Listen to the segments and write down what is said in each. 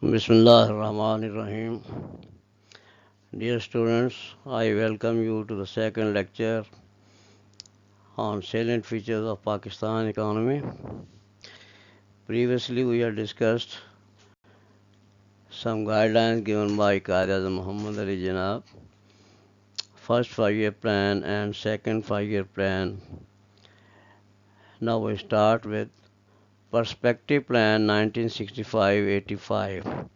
Bismillah ar-Rahman ar-Rahim. Dear students, I welcome you to the second lecture on salient features of Pakistan economy. Previously, we had discussed some guidelines given by Quaid Muhammad Ali Janab, first 5-year plan and second 5-year plan. Now we start with Perspective Plan 1965-85.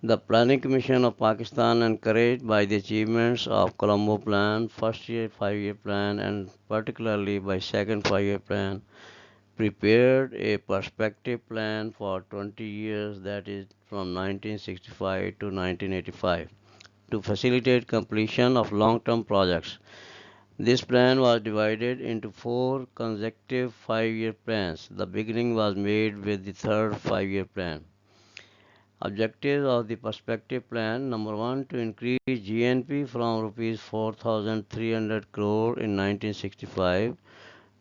The Planning Commission of Pakistan, encouraged by the achievements of Colombo Plan, first year 5-year plan, and particularly by second 5-year plan, prepared a perspective plan for 20 years, that is from 1965 to 1985, to facilitate completion of long-term projects. This plan was divided into 4 consecutive 5-year plans. The beginning was made with the third 5-year plan. Objectives of the perspective plan: number 1, to increase GNP from rupees 4,300 crore in 1965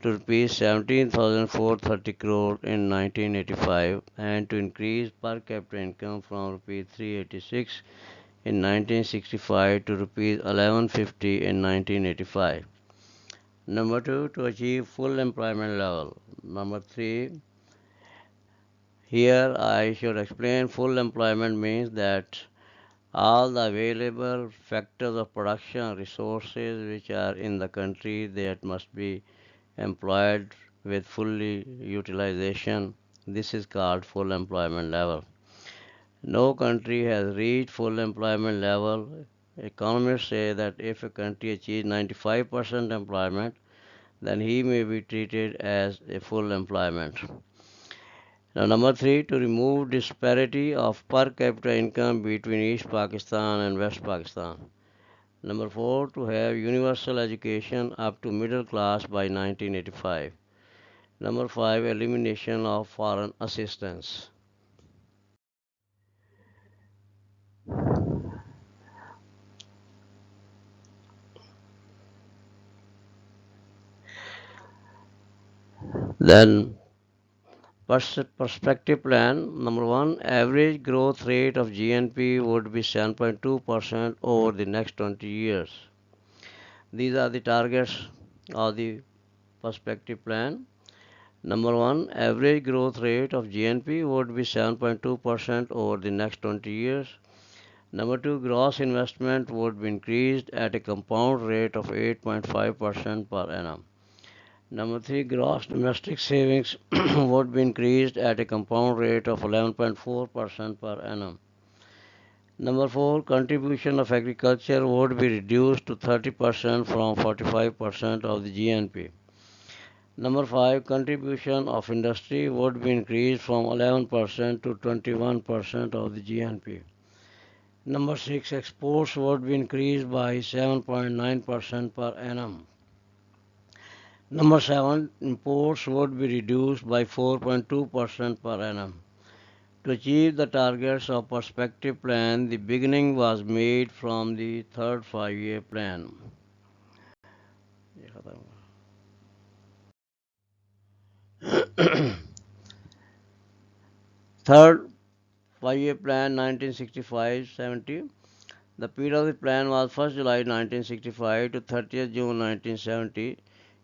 to rupees 17,430 crore in 1985, and to increase per capita income from rupees 386 in 1965 to rupees 1150 in 1985. Number 2, to achieve full employment level. Number 3, here I should explain full employment means that all the available factors of production resources which are in the country that must be employed with fully utilization. This is called full employment level. No country has reached full employment level. Economists say that if a country achieves 95% employment, then he may be treated as a full employment. Now, number 3, to remove disparity of per capita income between East Pakistan and West Pakistan. Number 4, to have universal education up to middle class by 1985. Number 5, elimination of foreign assistance. Then, perspective plan number 1, average growth rate of GNP would be 7.2% over the next 20 years. These are the targets of the perspective plan. Number 1, average growth rate of GNP would be 7.2% over the next 20 years. Number 2, gross investment would be increased at a compound rate of 8.5% per annum. Number 3, gross domestic savings would be increased at a compound rate of 11.4% per annum. Number 4, contribution of agriculture would be reduced to 30% from 45% of the GNP. Number 5, contribution of industry would be increased from 11% to 21% of the GNP. Number 6, exports would be increased by 7.9% per annum. Number 7, imports would be reduced by 4.2% per annum. To achieve the targets of perspective plan, the beginning was made from the third 5-year plan. Third 5-year plan 1965-70. The period of the plan was 1st July 1965 to 30th June 1970.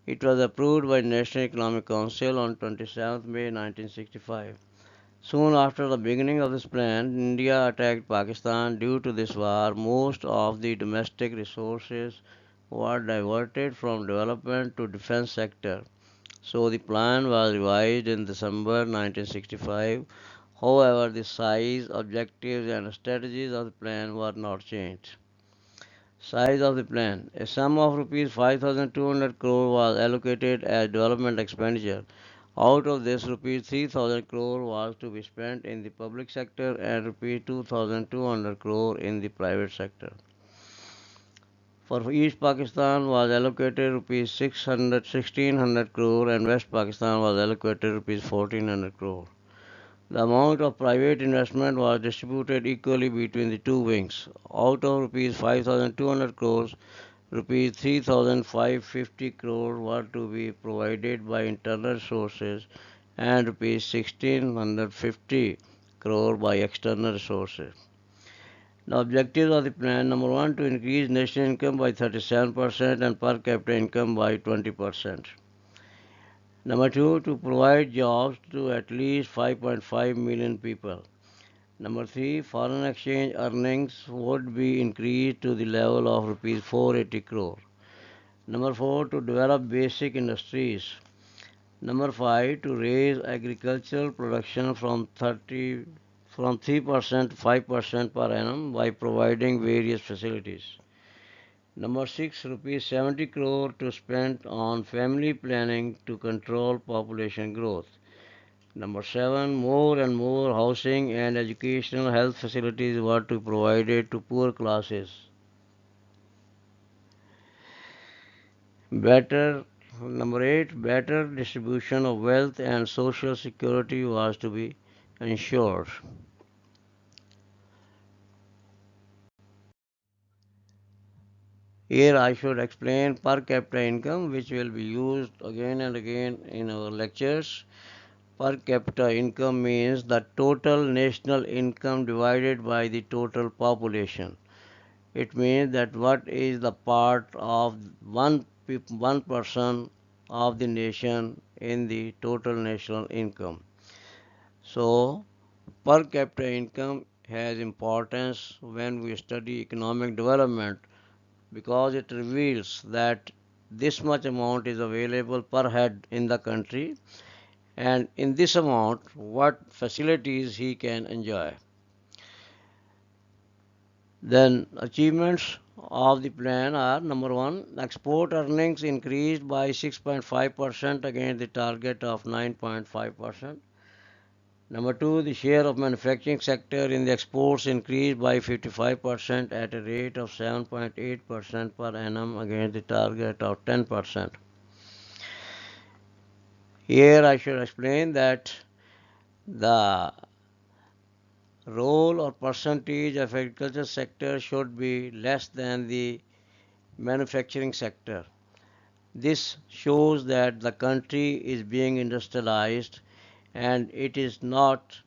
It was approved by National Economic Council on 27th May 1965. Soon after the beginning of this plan, India attacked Pakistan. Due to this war, most of the domestic resources were diverted from development to defense sector. So the plan was revised in December 1965. However, the size, objectives and strategies of the plan were not changed. Size of the plan: a sum of rupees 5,200 crore was allocated as development expenditure. Out of this, rupees 3,000 crore was to be spent in the public sector and rupees 2,200 crore in the private sector. For East Pakistan was allocated rupees 1,600 crore and West Pakistan was allocated rupees 1,400 crore. The amount of private investment was distributed equally between the two wings. Out of rupees 5,200 crores, rupees 3,550 crore were to be provided by internal sources and rupees 1,650 crore by external resources. The objectives of the plan: number one, to increase national income by 37% and per capita income by 20%. Number two, to provide jobs to at least 5.5 million people. Number three, foreign exchange earnings would be increased to the level of rupees 480 crore. Number four, to develop basic industries. Number five, to raise agricultural production from 3% to 5% per annum by providing various facilities. Number six, rupees 70 crore to spend on family planning to control population growth. Number seven, more and more housing and educational health facilities were to be provided to poor classes. Better Number eight, better distribution of wealth and social security was to be ensured. Here I should explain per capita income, which will be used again and again in our lectures. Per capita income means the total national income divided by the total population. It means that what is the part of one person of the nation in the total national income. So, per capita income has importance when we study economic development because it reveals that this much amount is available per head in the country, and in this amount what facilities he can enjoy. Then achievements of the plan are: number one, export earnings increased by 6.5% against the target of 9.5%. Number two, the share of manufacturing sector in the exports increased by 55% at a rate of 7.8% per annum against the target of 10%. Here I should explain that the role or percentage of agriculture sector should be less than the manufacturing sector. This shows that the country is being industrialized and it is not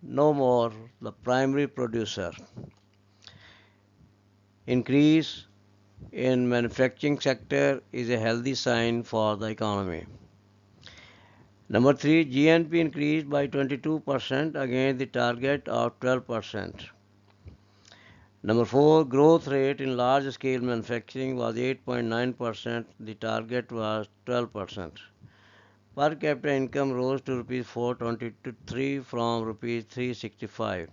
no more the primary producer. Increase in manufacturing sector is a healthy sign for the economy. Number three, GNP increased by 22% against the target of 12%. Number four, growth rate in large scale manufacturing was 8.9%, the target was 12%. Per capita income rose to rupees 423 from rupees 365.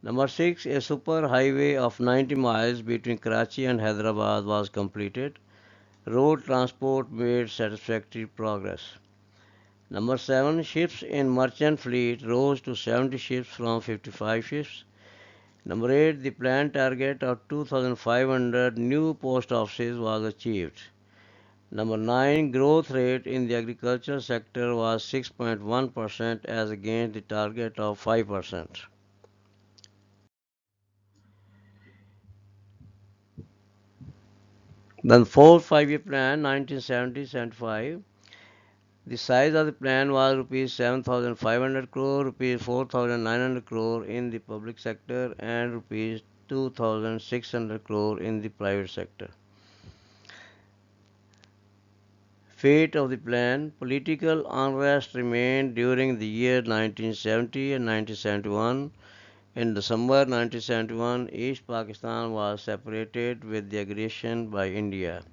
Number six, a super highway of 90 miles between Karachi and Hyderabad was completed. Road transport made satisfactory progress. Number seven, ships in merchant fleet rose to 70 ships from 55 ships. Number eight, the planned target of 2,500 new post offices was achieved. Number nine, growth rate in the agriculture sector was 6.1% as against the target of 5%. Then fourth five-year plan 1970-75. The size of the plan was rupees 7,500 crore, rupees 4,900 crore in the public sector and rupees 2,600 crore in the private sector. Fate of the plan: political unrest remained during the year 1970 and 1971. In December 1971, East Pakistan was separated with the aggression by India.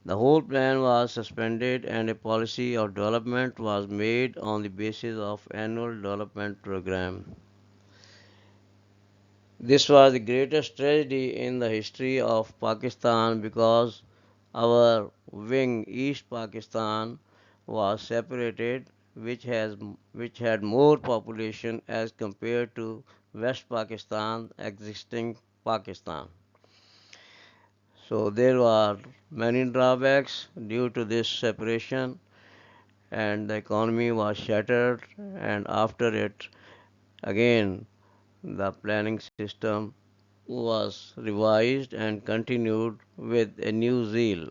The whole plan was suspended and a policy of development was made on the basis of annual development program. This was the greatest tragedy in the history of Pakistan because our wing East Pakistan was separated, which had more population as compared to West Pakistan, existing Pakistan. So there were many drawbacks due to this separation, and the economy was shattered. And after it, again, the planning system was revised and continued with a new zeal.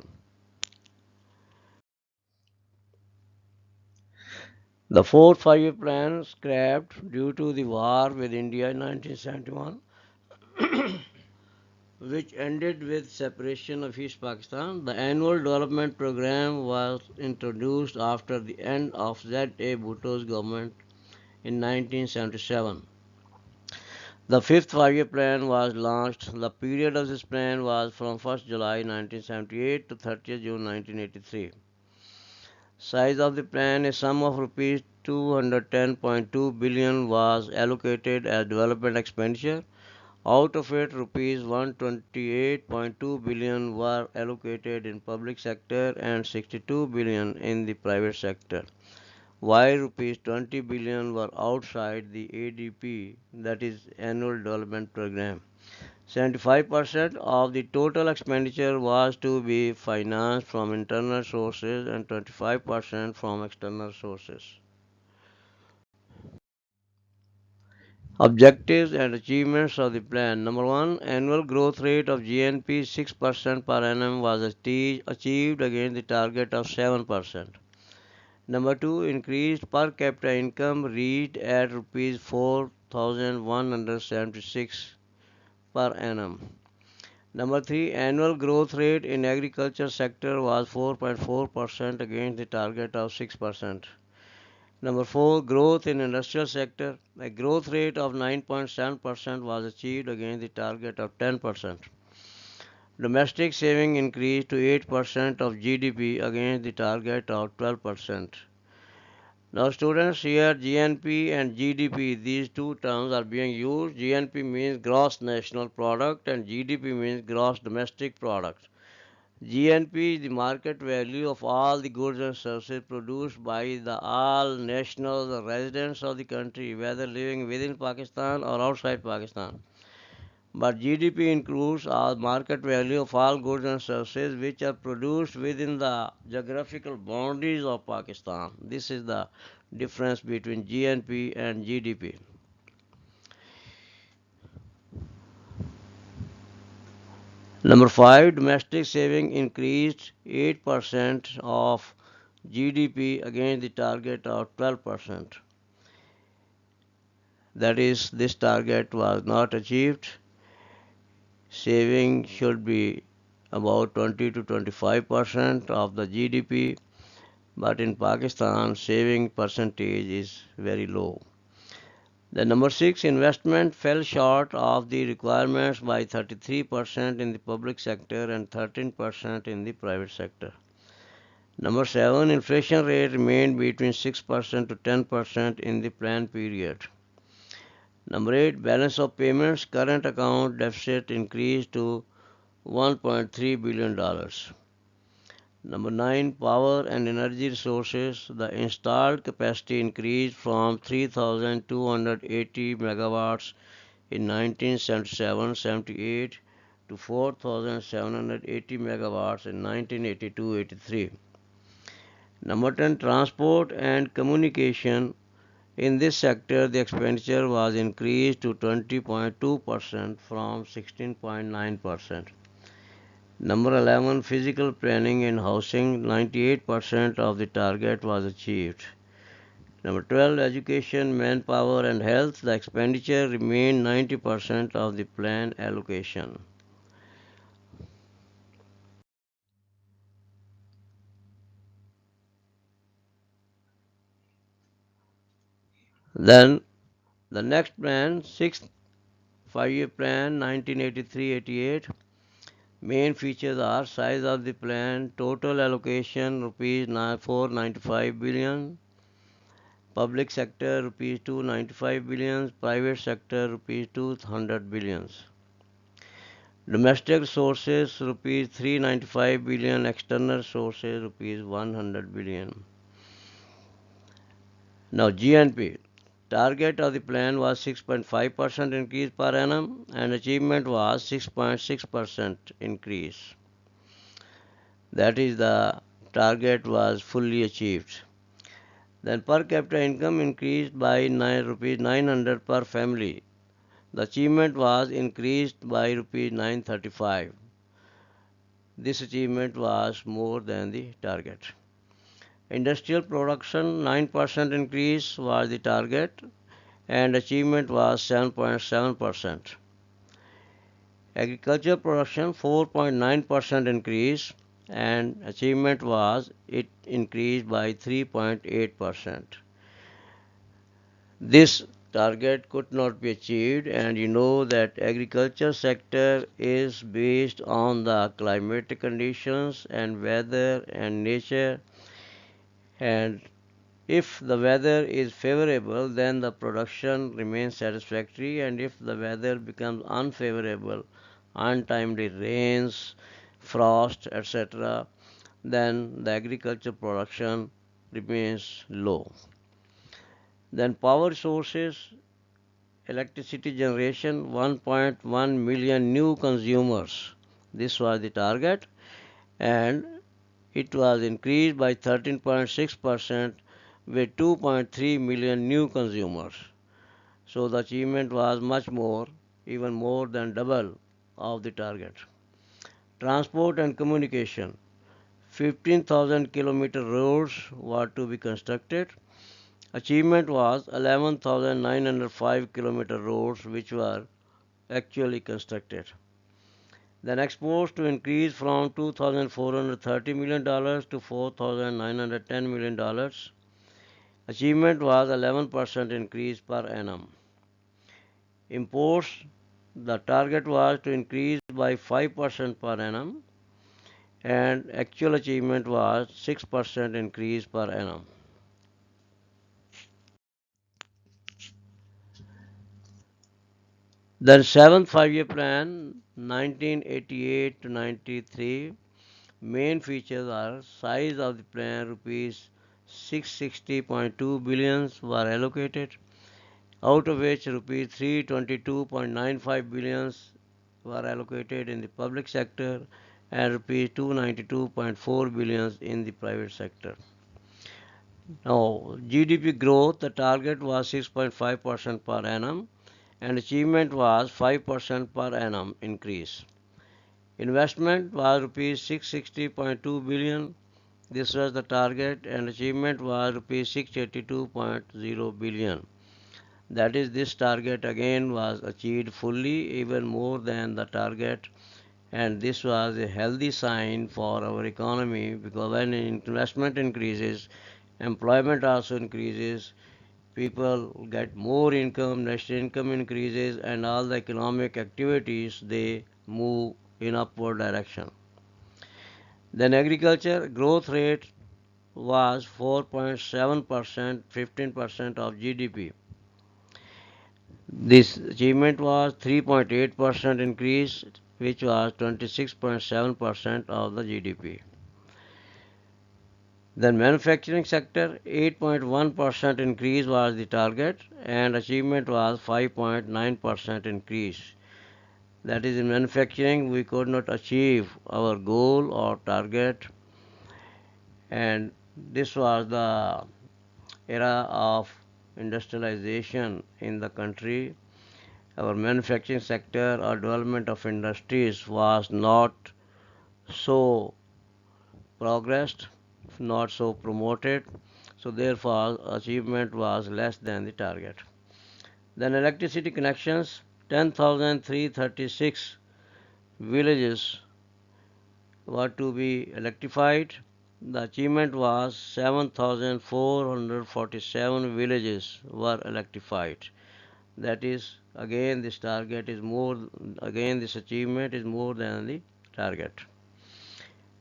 The fourth five-year plan scrapped due to the war with India in 1971, which ended with separation of East Pakistan. The annual development program was introduced after the end of Z.A. Bhutto's government in 1977. The fifth five-year plan was launched. The period of this plan was from 1st July 1978 to 30th June 1983. Size of the plan, a sum of rupees 210.2 billion was allocated as development expenditure. Out of it, rupees 128.2 billion were allocated in public sector and 62 billion in the private sector, while rupees 20 billion were outside the ADP, that is annual development program. 75% of the total expenditure was to be financed from internal sources and 25% from external sources. Objectives and achievements of the plan. Number one, annual growth rate of GNP 6% per annum was achieved against the target of 7%. Number two, increased per capita income reached at rupees 4,176 per annum. Number three, annual growth rate in agriculture sector was 4.4% against the target of 6%. Number four, growth in industrial sector, a growth rate of 9.7% was achieved against the target of 10%. Domestic saving increased to 8% of GDP against the target of 12%. Now students, here GNP and GDP, these two terms are being used. GNP means gross national product and GDP means gross domestic product. GNP is the market value of all the goods and services produced by the all nationals or residents of the country, whether living within Pakistan or outside Pakistan. But GDP includes all market value of all goods and services which are produced within the geographical boundaries of Pakistan. This is the difference between GNP and GDP. Number five, domestic saving increased 8% of GDP against the target of 12%. That is, this target was not achieved. Saving should be about 20 to 25% of the GDP, but in Pakistan, saving percentage is very low. The number six, investment fell short of the requirements by 33% in the public sector and 13% in the private sector. Number seven, inflation rate remained between 6% to 10% in the plan period. Number eight, balance of payments, current account deficit increased to $1.3 billion. Number nine, power and energy resources. The installed capacity increased from 3,280 megawatts in 1977-78 to 4,780 megawatts in 1982-83. Number 10, transport and communication. In this sector, the expenditure was increased to 20.2% from 16.9%. Number 11, physical planning and housing, 98% of the target was achieved. Number 12, education, manpower and health, the expenditure remained 90% of the plan allocation. Then the next plan, sixth five-year plan, 1983-88. Main features are size of the plan, total allocation rupees 495 billion, public sector rupees 295 billion, private sector rupees 200 billions. Domestic sources rupees 395 billion, external sources rupees 100 billion. Now GNP. Target of the plan was 6.5% increase per annum and achievement was 6.6% increase. That is, the target was fully achieved. Then per capita income increased by rupees 900 per family. The achievement was increased by rupees 935. This achievement was more than the target. Industrial production 9% increase was the target and achievement was 7.7%. Agriculture production 4.9% increase and achievement was it increased by 3.8%. This target could not be achieved, and you know that agriculture sector is based on the climatic conditions and weather and nature, and if the weather is favorable then the production remains satisfactory, and if the weather becomes unfavorable, untimely rains, frost, etc., then the agriculture production remains low. Then power sources, electricity generation 1.1 million new consumers. This was the target and it was increased by 13.6% with 2.3 million new consumers. So the achievement was much more, even more than double of the target. Transport and communication, 15,000 kilometer roads were to be constructed. Achievement was 11,905 kilometer roads which were actually constructed. Then exports to increase from $2,430 million to $4,910 million. Achievement was 11% increase per annum. Imports, the target was to increase by 5% per annum and actual achievement was 6% increase per annum. The seventh five-year plan 1988 to 93 main features are size of the plan rupees 660.2 billions were allocated, out of which rupees 322.95 billions were allocated in the public sector and rupees 292.4 billions in the private sector. Now, GDP growth, the target was 6.5% per annum and achievement was 5% per annum increase. Investment was rupees 660.2 billion. This was the target and achievement was rupees 682.0 billion. That is, this target again was achieved fully, even more than the target, and this was a healthy sign for our economy because when investment increases, employment also increases, people get more income, national income increases, and all the economic activities they move in upward direction. Then agriculture growth rate was 4.7%, 15% of GDP. This achievement was 3.8% increase, which was 26.7% of the GDP. Then manufacturing sector 8.1% increase was the target and achievement was 5.9% increase. That is, in manufacturing we could not achieve our goal or target, and this was the era of industrialization in the country. Our manufacturing sector or development of industries was not so progressed, not so promoted, so therefore achievement was less than the target. Then electricity connections 10,336 villages were to be electrified. The achievement was 7,447 villages were electrified. That is, again this target is more, again this achievement is more than the target.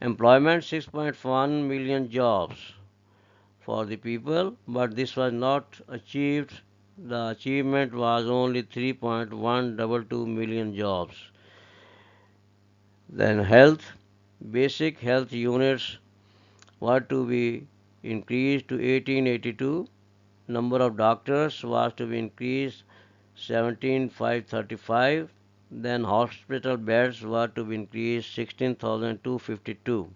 Employment 6.1 million jobs for the people, but this was not achieved. The achievement was only 3.122 million jobs. Then health, basic health units were to be increased to 1882. Number of doctors was to be increased 17,535. Then hospital beds were to be increased 16,252.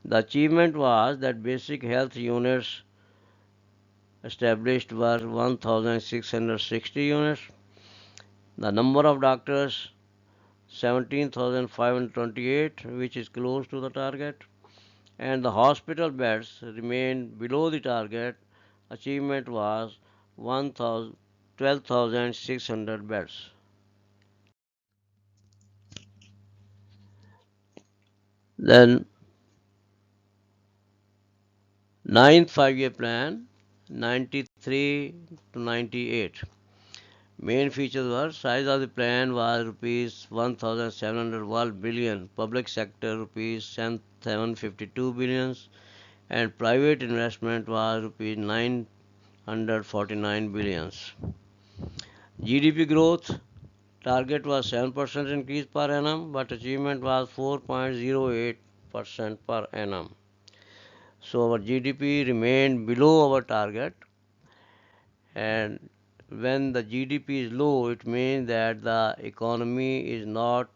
The achievement was that basic health units established were 1,660 units. The number of doctors 17,528, which is close to the target, and the hospital beds remained below the target. Achievement was 12,600 beds. Then ninth five-year plan 93 to 98. Main features were size of the plan was rupees 1,701 billion, public sector rupees 752 billions, and private investment was rupees 949 billions. GDP growth target was 7% increase per annum, but achievement was 4.08% per annum. So our GDP remained below our target, and when the GDP is low, it means that the economy is not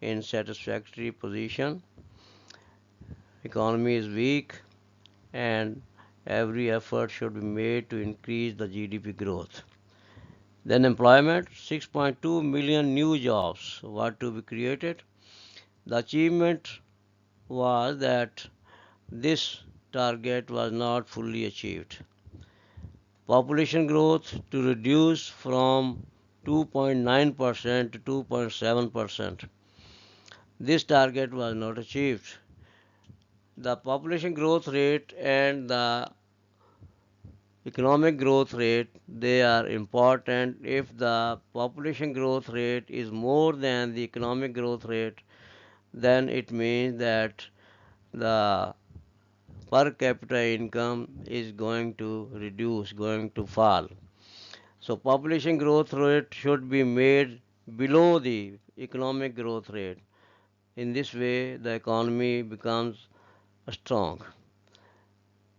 in satisfactory position. Economy is weak, and every effort should be made to increase the GDP growth. Then employment, 6.2 million new jobs were to be created. The achievement was that this target was not fully achieved. Population growth to reduce from 2.9% to 2.7%. This target was not achieved. The population growth rate and the economic growth rate, they are important. If the population growth rate is more than the economic growth rate, then it means that the per capita income is going to reduce, going to fall. So population growth rate should be made below the economic growth rate. In this way, the economy becomes strong.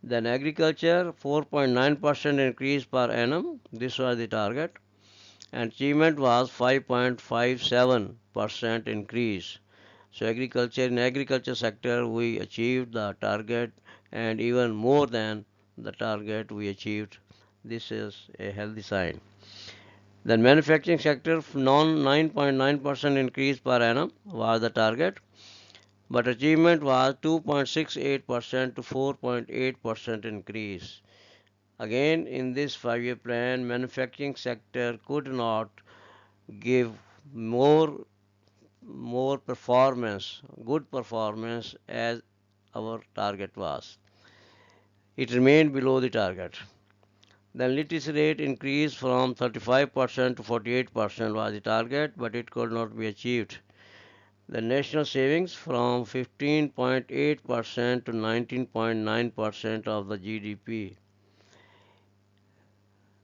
Then agriculture, 4.9% increase per annum. This was the target. And achievement was 5.57% increase. So in agriculture sector, we achieved the target and even more than the target we achieved. This is a healthy sign. Then manufacturing sector, 9.9% increase per annum was the target, but achievement was 2.68% to 4.8% increase. Again, in this five-year plan, manufacturing sector could not give more performance, good performance as our target was. It remained below the target. The literacy rate increased from 35% to 48% was the target, but it could not be achieved. The national savings from 15.8% to 19.9% of the GDP.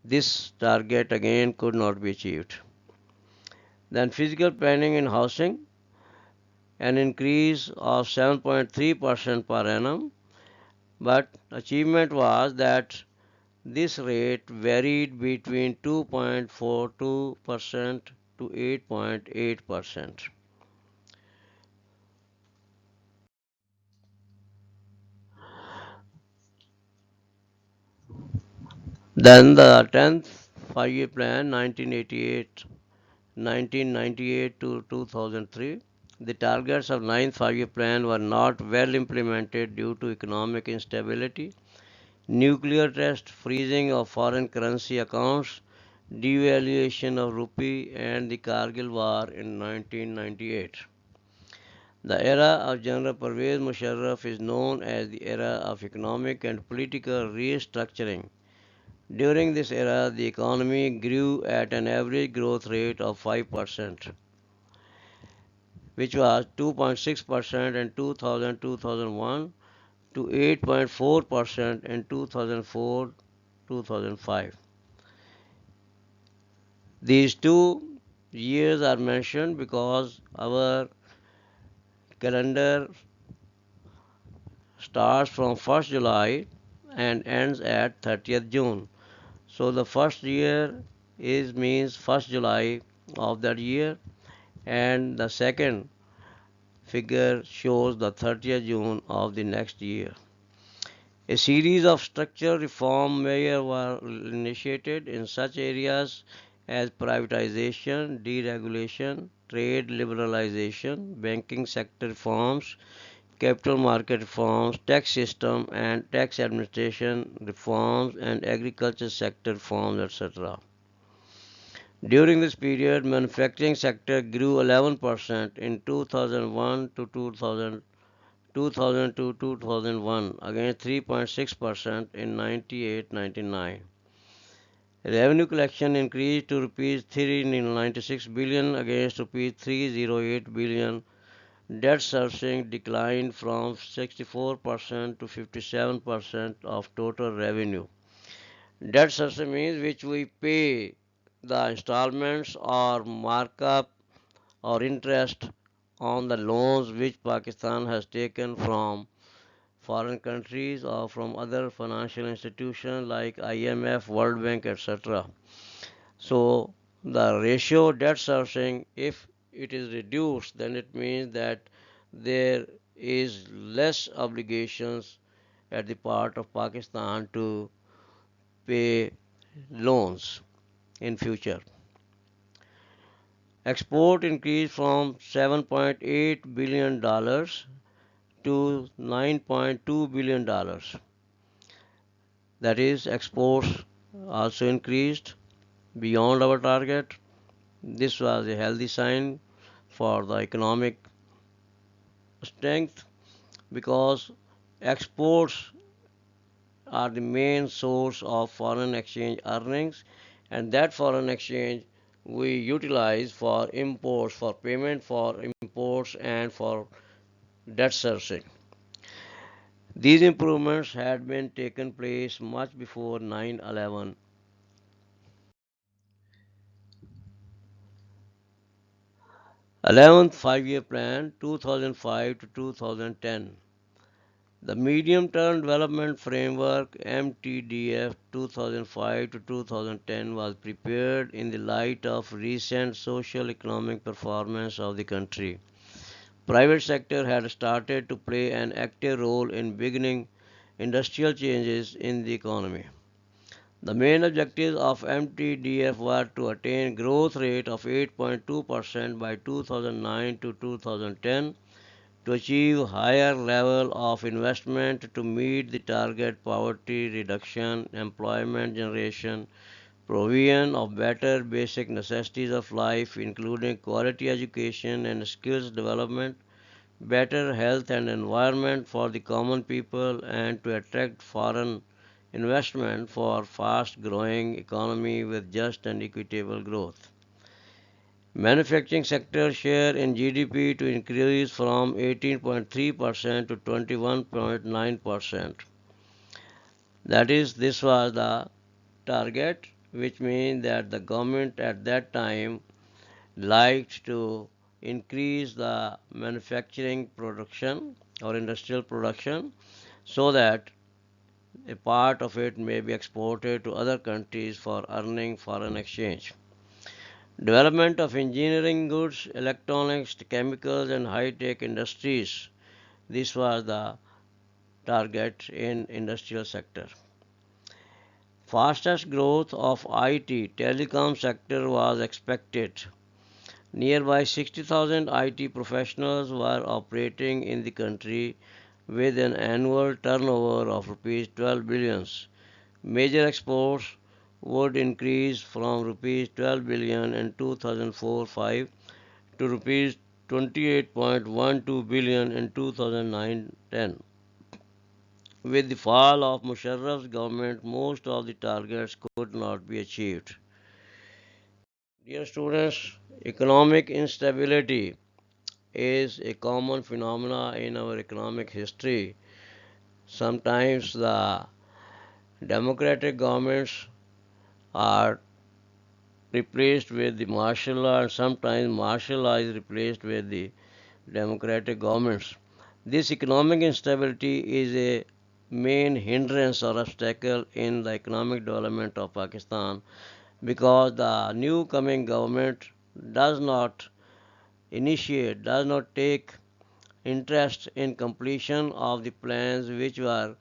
This target again could not be achieved. Then physical planning and housing, an increase of 7.3% per annum, but achievement was that this rate varied between 2.42% to 8.8%. Then the 10th five-year plan 1998 to 2003. The targets of 9th five-year plan were not well implemented due to economic instability, nuclear test, freezing of foreign currency accounts, devaluation of rupee, and the Kargil war in 1998. The era of General Pervez Musharraf is known as the era of economic and political restructuring. During this era, the economy grew at an average growth rate of 5%, which was 2.6% in 2000-2001 to 8.4% in 2004-2005. These 2 years are mentioned because our calendar starts from 1st July and ends at 30th June. So the first year is means 1st July of that year, and the second figure shows the 30th June of the next year. A series of structural reform measures were initiated in such areas as privatization, deregulation, trade liberalization, banking sector reforms, capital market reforms, tax system and tax administration reforms, and agriculture sector reforms, etc. During this period, manufacturing sector grew 11% in 2001 to 2000 to 2001 against 3.6% in 98-99. Revenue collection increased to rupees 396 billion against rupees 308 billion. Debt servicing declined from 64% to 57% of total revenue. Debt servicing means which we pay the installments or markup or interest on the loans which Pakistan has taken from foreign countries or from other financial institutions like IMF, World Bank, etc. So the ratio debt servicing, if it is reduced, then it means that there is less obligations at the part of Pakistan to pay loans in future. Export increased from $7.8 billion to $9.2 billion. That is, exports also increased beyond our target. This was a healthy sign for the economic strength because exports are the main source of foreign exchange earnings, and that foreign exchange we utilize for imports, for payment for imports, and for debt servicing. These improvements had been taken place much before 9/11. 11th Five-Year Plan 2005 to 2010. The Medium Term Development Framework (MTDF) 2005 to 2010 was prepared in the light of recent social economic performance of the country. Private sector had started to play an active role in beginning industrial changes in the economy. The main objectives of MTDF were to attain growth rate of 8.2% by 2009 to 2010, to achieve higher level of investment to meet the target poverty reduction, employment generation, provision of better basic necessities of life including quality education and skills development, better health and environment for the common people, and to attract foreign investment for fast growing economy with just and equitable growth. Manufacturing sector share in GDP to increase from 18.3% to 21.9%. That is, this was the target, which means that the government at that time liked to increase the manufacturing production or industrial production so that a part of it may be exported to other countries for earning foreign exchange. Development of engineering goods, electronics, chemicals, and high-tech industries. This was the target in industrial sector. Fastest growth of IT, telecom sector was expected. Nearby 60,000 IT professionals were operating in the country with an annual turnover of rupees 12 billions. Major exports would increase from rupees 12 billion in 2004-5 to rupees 28.12 billion in 2009-10. With the fall of Musharraf's government, most of the targets could not be achieved. Dear students, economic instability is a common phenomenon in our economic history. Sometimes the democratic governments are replaced with the martial law, and sometimes martial law is replaced with the democratic governments. This economic instability is a main hindrance or obstacle in the economic development of Pakistan because the new coming government does not does not take interest in completion of the plans which were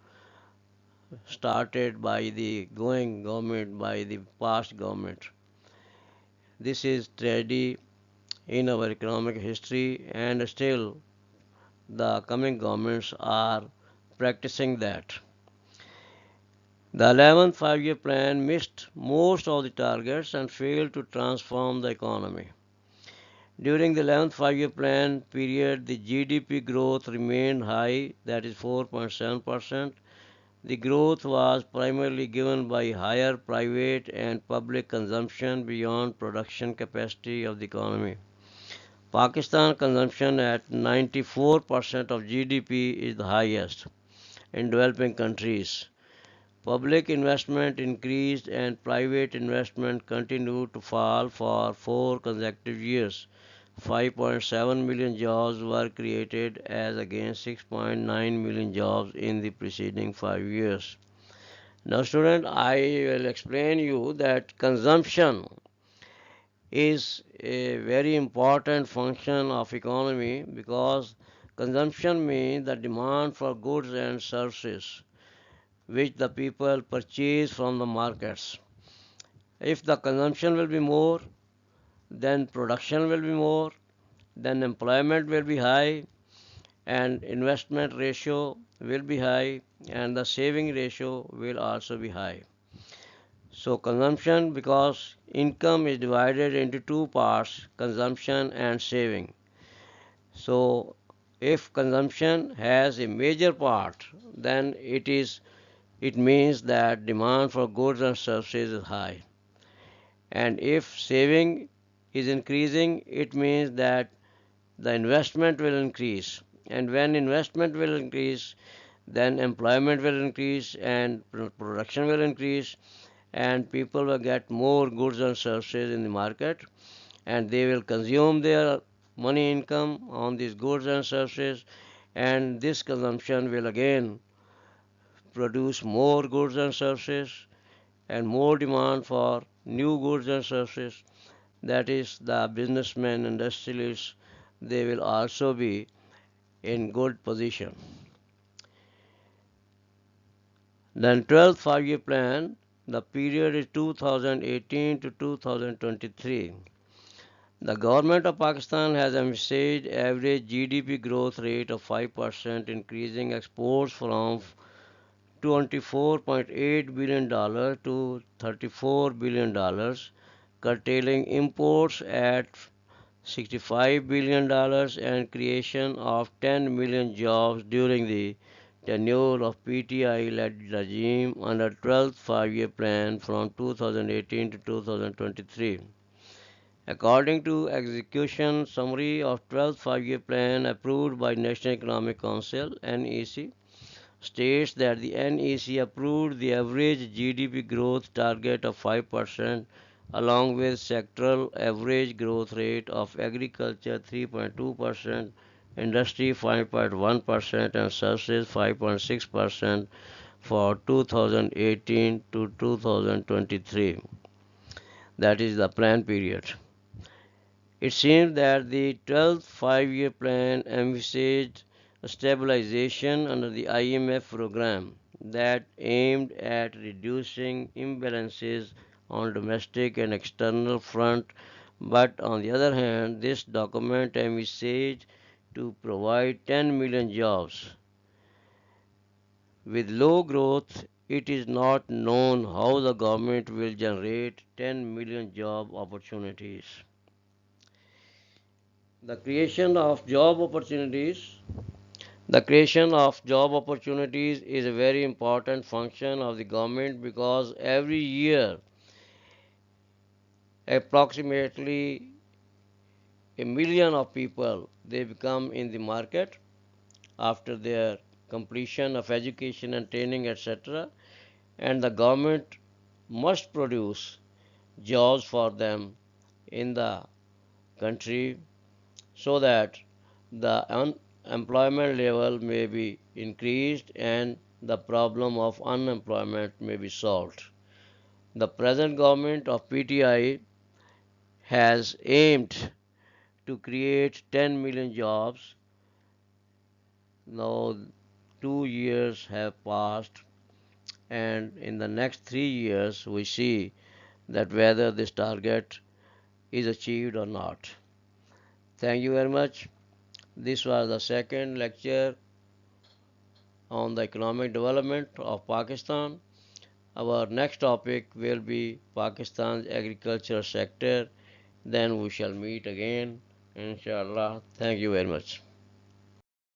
started by the going government, by the past government. This is tragedy in our economic history, and still the coming governments are practicing that. The 11th five-year plan missed most of the targets and failed to transform the economy. During the 11th five-year plan period, the GDP growth remained high, that is 4.7%. The growth was primarily given by higher private and public consumption beyond production capacity of the economy. Pakistan consumption at 94% of GDP is the highest in developing countries. Public investment increased and private investment continued to fall for four consecutive years. 5.7 million jobs were created as against 6.9 million jobs in the preceding 5 years. Now student, I will explain you that consumption is a very important function of economy because consumption means the demand for goods and services which the people purchase from the markets. If the consumption will be more, then production will be more, then employment will be high, and investment ratio will be high, and the saving ratio will also be high. So consumption, because income is divided into two parts, consumption and saving. So if consumption has a major part, then it means that demand for goods and services is high. And if saving is increasing, it means that the investment will increase. And when investment will increase, then employment will increase and production will increase, and people will get more goods and services in the market, and they will consume their money income on these goods and services, and this consumption will again produce more goods and services and more demand for new goods and services. That is, the businessmen, industrialists, they will also be in good position. Then 12th five-year plan, the period is 2018 to 2023. The government of Pakistan has envisaged average GDP growth rate of 5%, increasing exports from $24.8 billion to $34 billion, curtailing imports at $65 billion and creation of 10 million jobs during the tenure of PTI-led regime under 12th five-year plan from 2018 to 2023. According to execution summary of 12th five-year plan approved by National Economic Council (NEC), states that the NEC approved the average GDP growth target of 5% along with sectoral average growth rate of agriculture 3.2%, industry 5.1% and services 5.6% for 2018 to 2023. That is the plan period. It seems that the 12th five-year plan envisaged a stabilization under the IMF program that aimed at reducing imbalances on domestic and external front, but on the other hand, this document envisaged to provide 10 million jobs. With low growth, it is not known how the government will generate 10 million job opportunities. The creation of job opportunities The creation of job opportunities is a very important function of the government because every year approximately a million of people they become in the market after their completion of education and training, etc., and the government must produce jobs for them in the country so that the unemployment level may be increased and the problem of unemployment may be solved. The present government of PTI has aimed to create 10 million jobs. Now 2 years have passed, and in the next 3 years we see that whether this target is achieved or not. Thank you very much. This was the second lecture on the economic development of Pakistan. Our next topic will be Pakistan's agricultural sector. Then we shall meet again, inshallah. Thank you very much.